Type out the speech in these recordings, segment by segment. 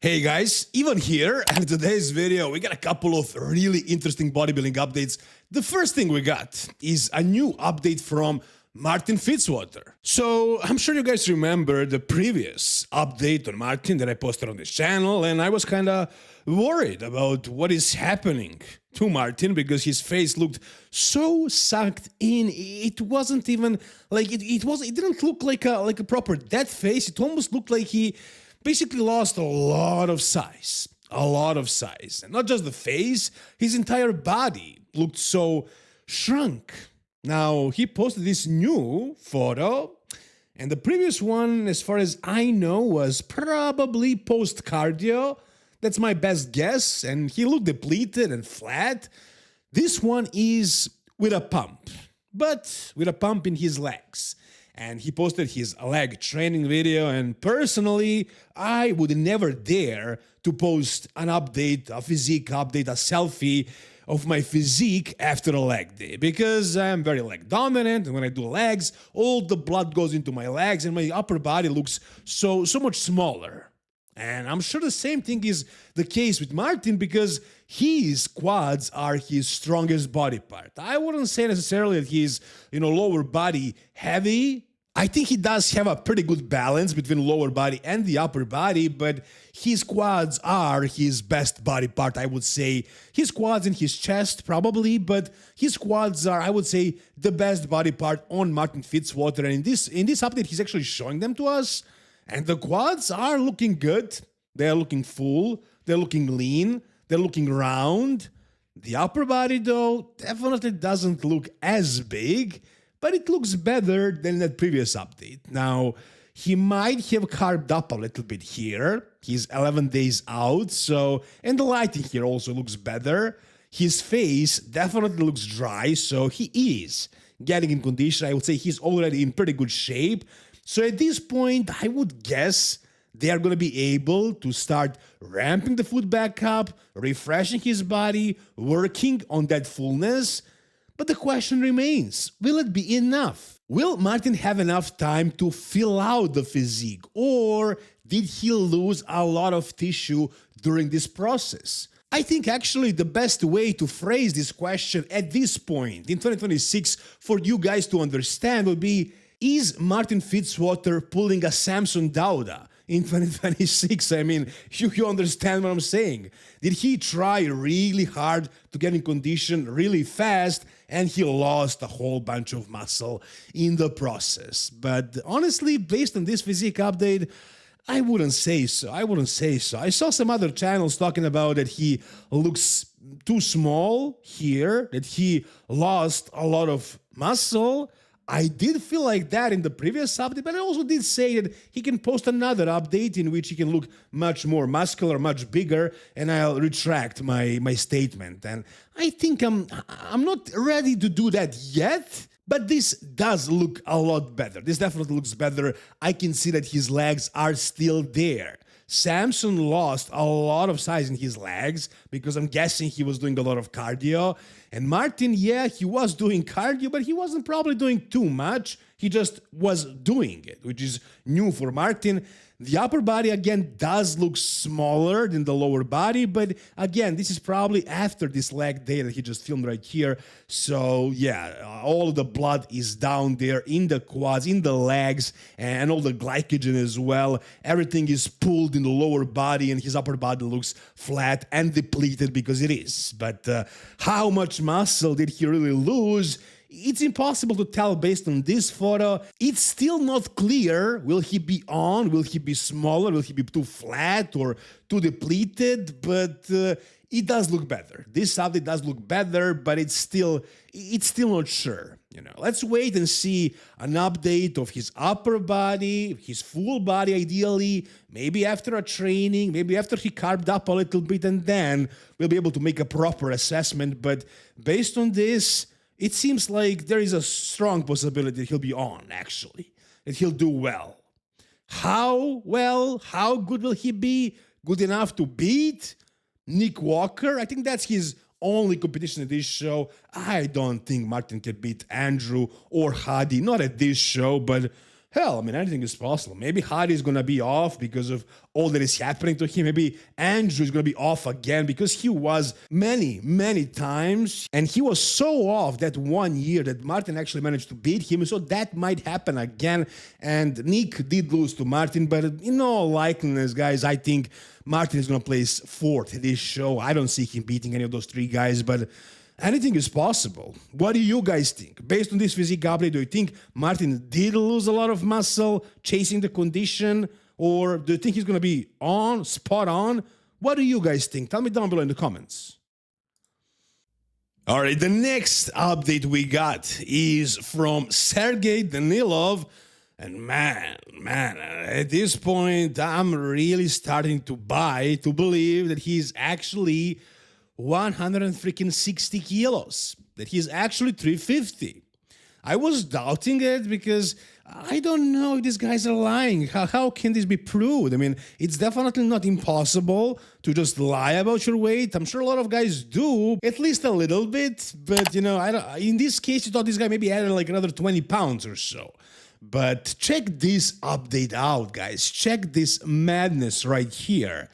Hey guys, Ivan here, and in today's video we got a couple of really interesting bodybuilding updates. The first thing we got is a new update from Martin Fitzwater. So I'm sure you guys remember the previous update on Martin that I posted on this channel, and I was kind of worried about what is happening to Martin because his face looked so sucked in. It wasn't even like it didn't look like a proper dead face. It almost looked like he basically lost a lot of size, and not just the face, his entire body looked so shrunk. Now, he posted this new photo, and the previous one, as far as I know, was probably post-cardio. That's my best guess, and he looked depleted and flat. This one is with a pump, but with a pump in his legs. And he posted his leg training video, and personally, I would never dare to post an update, a physique update, a selfie of my physique after a leg day, because I'm very leg dominant, and when I do legs, all the blood goes into my legs, and my upper body looks so much smaller. And I'm sure the same thing is the case with Martin, because his quads are his strongest body part. I wouldn't say necessarily that he's, lower body heavy. I think he does have a pretty good balance between lower body and the upper body, but his quads are his best body part, I would say. His quads and his chest, probably, but his quads are, I would say, the best body part on Martin Fitzwater. And in this update, he's actually showing them to us. And the quads are looking good. They're looking full. They're looking lean. They're looking round. The upper body, though, definitely doesn't look as big, but it looks better than that previous update. Now, he might have carved up a little bit here. He's 11 days out, and the lighting here also looks better. His face definitely looks dry, so he is getting in condition. I would say he's already in pretty good shape. So at this point, I would guess they are going to be able to start ramping the food back up, refreshing his body, working on that fullness. But the question remains, will it be enough? Will Martin have enough time to fill out the physique, or did he lose a lot of tissue during this process? I think actually the best way to phrase this question at this point in 2026 for you guys to understand would be, is Martin Fitzwater pulling a Samson Dauda in 2026? I mean, you understand what I'm saying. Did he try really hard to get in condition really fast, and he lost a whole bunch of muscle in the process? But honestly, based on this physique update, I wouldn't say so. I saw some other channels talking about that he looks too small here, that he lost a lot of muscle. I did feel like that in the previous update, but I also did say that he can post another update in which he can look much more muscular, much bigger, and I'll retract my statement. And I think I'm not ready to do that yet, but this does look a lot better. This definitely looks better. I can see that his legs are still there. Samson lost a lot of size in his legs because I'm guessing he was doing a lot of cardio. And Martin, yeah, he was doing cardio, but he wasn't probably doing too much. He just was doing it, which is new for Martin. The upper body, again, does look smaller than the lower body, but again, this is probably after this leg day that he just filmed right here. So yeah, all the blood is down there in the quads, in the legs, and all the glycogen as well. Everything is pulled in the lower body, and his upper body looks flat and depleted because it is. But how much muscle did he really lose? It's impossible to tell based on this photo. It's still not clear. Will he be on? Will he be smaller? Will he be too flat or too depleted? But it does look better. This update does look better, but it's still not sure. Let's wait and see an update of his upper body, his full body ideally, maybe after a training, maybe after he carved up a little bit, and then we'll be able to make a proper assessment. But based on this, it seems like there is a strong possibility that he'll be on, actually, that he'll do well. How well? How good will he be? Good enough to beat Nick Walker? I think that's his only competition at this show. I don't think Martin can beat Andrew or Hadi, not at this show, but hell, I mean, anything is possible. Maybe Hardy is going to be off because of all that is happening to him. Maybe Andrew is going to be off again because he was many, many times. And he was so off that one year that Martin actually managed to beat him. So that might happen again. And Nick did lose to Martin. But in all likeliness, guys, I think Martin is going to place fourth in this show. I don't see him beating any of those three guys. But anything is possible. What do you guys think? Based on this physique update, do you think Martin did lose a lot of muscle chasing the condition? Or do you think he's going to be spot on? What do you guys think? Tell me down below in the comments. All right, the next update we got is from Sergey Danilov. And man, at this point, I'm really starting to believe that he's actually 160 kilos, that he's actually 350. I was doubting it because I don't know if these guys are lying. How can this be proved? I mean, it's definitely not impossible to just lie about your weight. I'm sure a lot of guys do, at least a little bit. But, you know, in this case, you thought this guy maybe added like another 20 pounds or so. But check this update out, guys. Check this madness right here.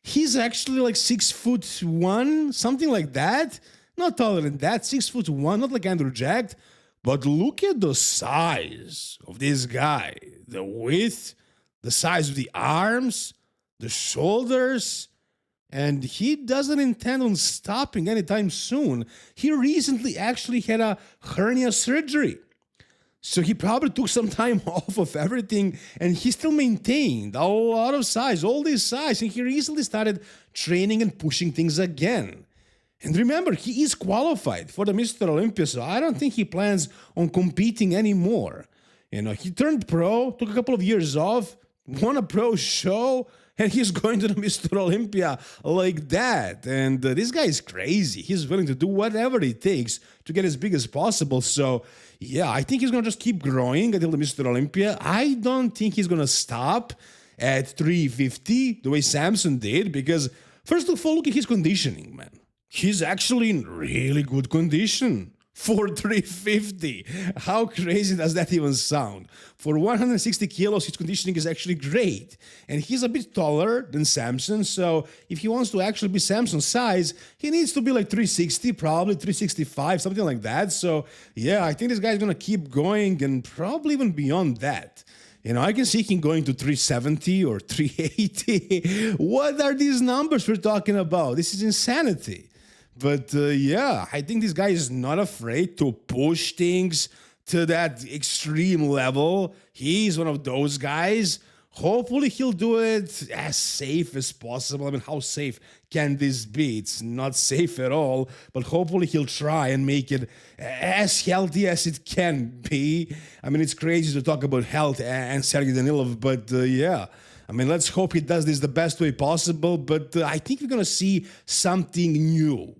He's actually like 6'1", something like that. Not taller than that, 6'1", not like Andrew Jacked. But look at the size of this guy. The width, the size of the arms, the shoulders. And he doesn't intend on stopping anytime soon. He recently actually had a hernia surgery. So he probably took some time off of everything, and he still maintained a lot of size, all this size, and he recently started training and pushing things again. And remember, he is qualified for the Mr. Olympia, so I don't think he plans on competing anymore. You know, he turned pro, took a couple of years off, won a pro show, and he's going to the Mr. Olympia like that. And this guy is crazy. He's willing to do whatever it takes to get as big as possible. So, yeah, I think he's going to just keep growing until the Mr. Olympia. I don't think he's going to stop at 350 the way Samson did because, first of all, look at his conditioning, man. He's actually in really good condition for 350. How crazy does that even sound? For 160 kilos, his conditioning is actually great. And he's a bit taller than Samson, so if he wants to actually be Samson's size, he needs to be like 360, probably 365, something like that. So yeah, I think this guy's gonna keep going and probably even beyond that. You know, I can see him going to 370 or 380. What are these numbers we're talking about? This is insanity. But yeah, I think this guy is not afraid to push things to that extreme level. He's one of those guys. Hopefully he'll do it as safe as possible. I mean, how safe can this be? It's not safe at all, but hopefully he'll try and make it as healthy as it can be. I mean, it's crazy to talk about health and Sergey Danilov, but yeah. I mean, let's hope he does this the best way possible, but I think we're going to see something new.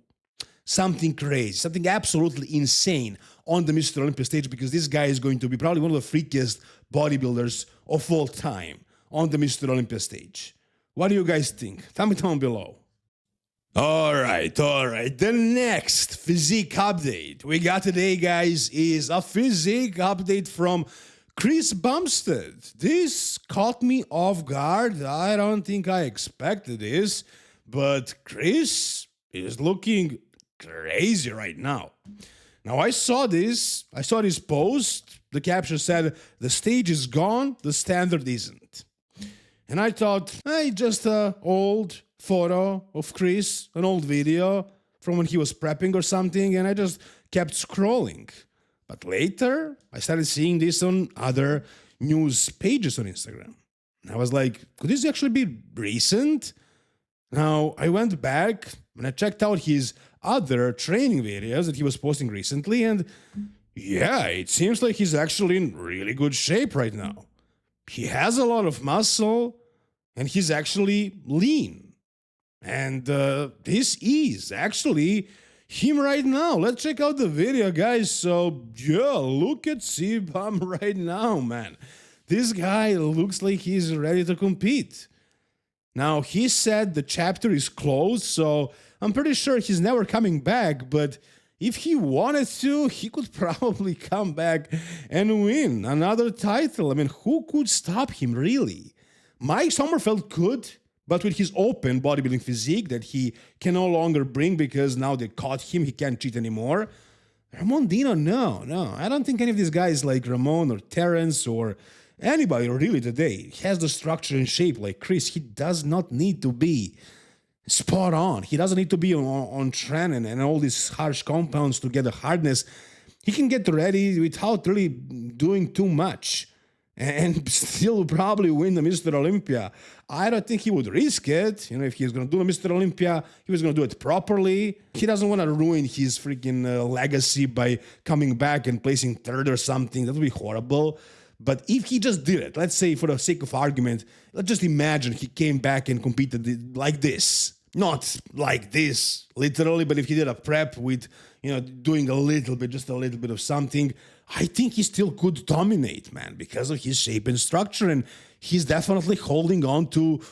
Something crazy, something absolutely insane on the Mr. Olympia stage because this guy is going to be probably one of the freakiest bodybuilders of all time on the Mr. Olympia stage. What do you guys think? Tell me down below. All right. The next physique update we got today, guys, is a physique update from Chris Bumstead. This caught me off guard. I don't think I expected this, but Chris is looking crazy right now. Now I saw this post. The caption said, "The stage is gone, the standard isn't." And I thought, hey, just an old photo of Chris, an old video from when he was prepping or something, and I just kept scrolling. But later, I started seeing this on other news pages on Instagram. And I was like, could this actually be recent? Now, I went back and I checked out his other training videos that he was posting recently, and yeah, it seems like he's actually in really good shape right now. He has a lot of muscle, and he's actually lean. And this is actually him right now. Let's check out the video, guys. So, yeah, look at C-Bum right now, man. This guy looks like he's ready to compete. Now, he said the chapter is closed, so I'm pretty sure he's never coming back, but if he wanted to, he could probably come back and win another title. I mean, who could stop him, really? Mike Sommerfeld could, but with his open bodybuilding physique that he can no longer bring because now they caught him, he can't cheat anymore. Ramon Dino, no. I don't think any of these guys like Ramon or Terence or anybody really today has the structure and shape like Chris. He does not need to be spot on. He doesn't need to be on trend and all these harsh compounds to get the hardness. He can get ready without really doing too much and still probably win the Mr. Olympia. I don't think he would risk it. You know, if he's going to do the Mr. Olympia, he was going to do it properly. He doesn't want to ruin his freaking legacy by coming back and placing third or something. That would be horrible. But if he just did it, let's say for the sake of argument, let's just imagine he came back and competed like this. Not like this, literally, but if he did a prep with, you know, doing a little bit, just a little bit of something, I think he still could dominate, man, because of his shape and structure, and he's definitely holding on to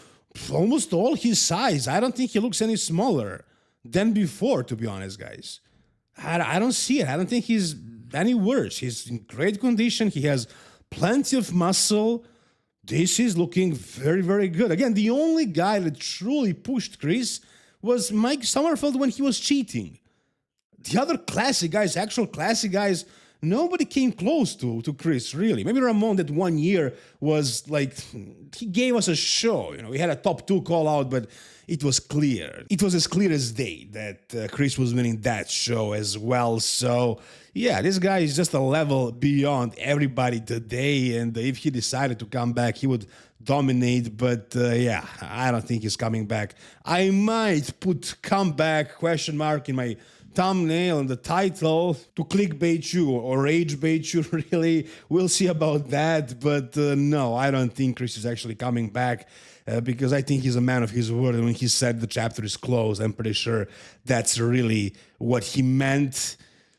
almost all his size. I don't think he looks any smaller than before, to be honest, guys. I don't see it. I don't think he's any worse. He's in great condition. He has plenty of muscle. This is looking very, very good. Again, the only guy that truly pushed Chris was Mike Sommerfeld when he was cheating. The other classic guys, actual classic guys, nobody came close to Chris, really. Maybe Ramon that 1 year was like, he gave us a show. You know, we had a top 2 call out, but it was clear. It was as clear as day that Chris was winning that show as well. So, yeah, this guy is just a level beyond everybody today. And if he decided to come back, he would dominate. But, yeah, I don't think he's coming back. I might put comeback question mark in my thumbnail and the title to clickbait you or rage bait you, really. We'll see about that. But no, I don't think Chris is actually coming back. Because I think he's a man of his word, and when he said the chapter is closed, I'm pretty sure that's really what he meant.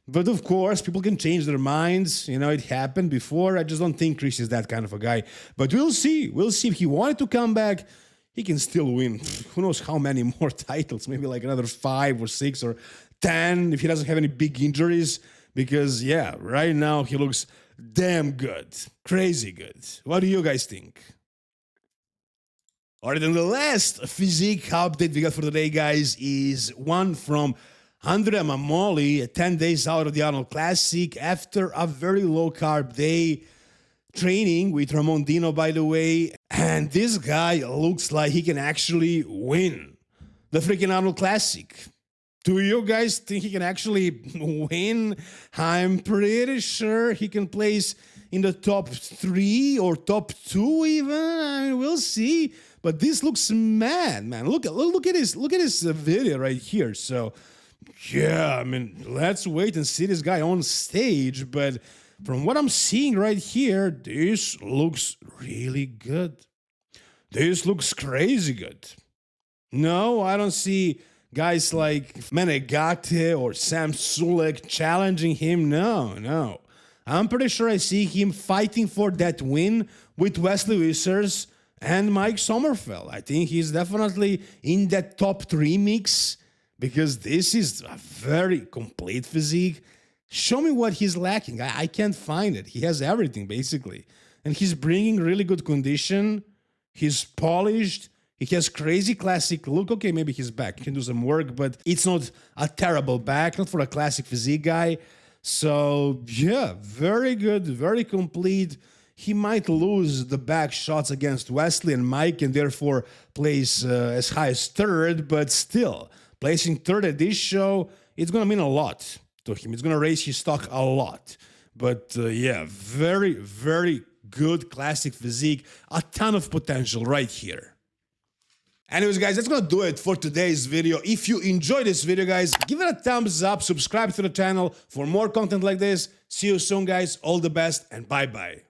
But of course, people can change their minds. You know, it happened before. I just don't think Chris is that kind of a guy. But we'll see. We'll see. If he wanted to come back, he can still win. Who knows how many more titles? Maybe like another 5 or 6 or 10 if he doesn't have any big injuries. Because, yeah, right now he looks damn good. Crazy good. What do you guys think? All right, and the last physique update we got for today, guys, is one from Andrea Mamoli, 10 days out of the Arnold Classic after a very low-carb day, training with Ramon Dino, by the way. And this guy looks like he can actually win the freaking Arnold Classic. Do you guys think he can actually win? I'm pretty sure he can place in the top 3 or top 2 even. I mean, we'll see. But this looks mad, man. Look at this video right here. So, yeah, I mean, let's wait and see this guy on stage. But from what I'm seeing right here, this looks really good. This looks crazy good. No, I don't see guys like Menegate or Sam Sulek challenging him. No. I'm pretty sure I see him fighting for that win with Wesley Wissers and Mike Sommerfeld. I think he's definitely in that top 3 mix because this is a very complete physique. Show me what he's lacking. I can't find it. He has everything, basically. And he's bringing really good condition. He's polished. He has crazy classic look. Okay, maybe his back can do some work, but it's not a terrible back, not for a classic physique guy. So, yeah, very good, very complete. He might lose the back shots against Wesley and Mike and therefore place as high as 3rd, but still, placing 3rd at this show, it's going to mean a lot to him. It's going to raise his stock a lot. But yeah, very, very good classic physique. A ton of potential right here. Anyways, guys, that's going to do it for today's video. If you enjoyed this video, guys, give it a thumbs up, subscribe to the channel for more content like this. See you soon, guys. All the best, and bye-bye.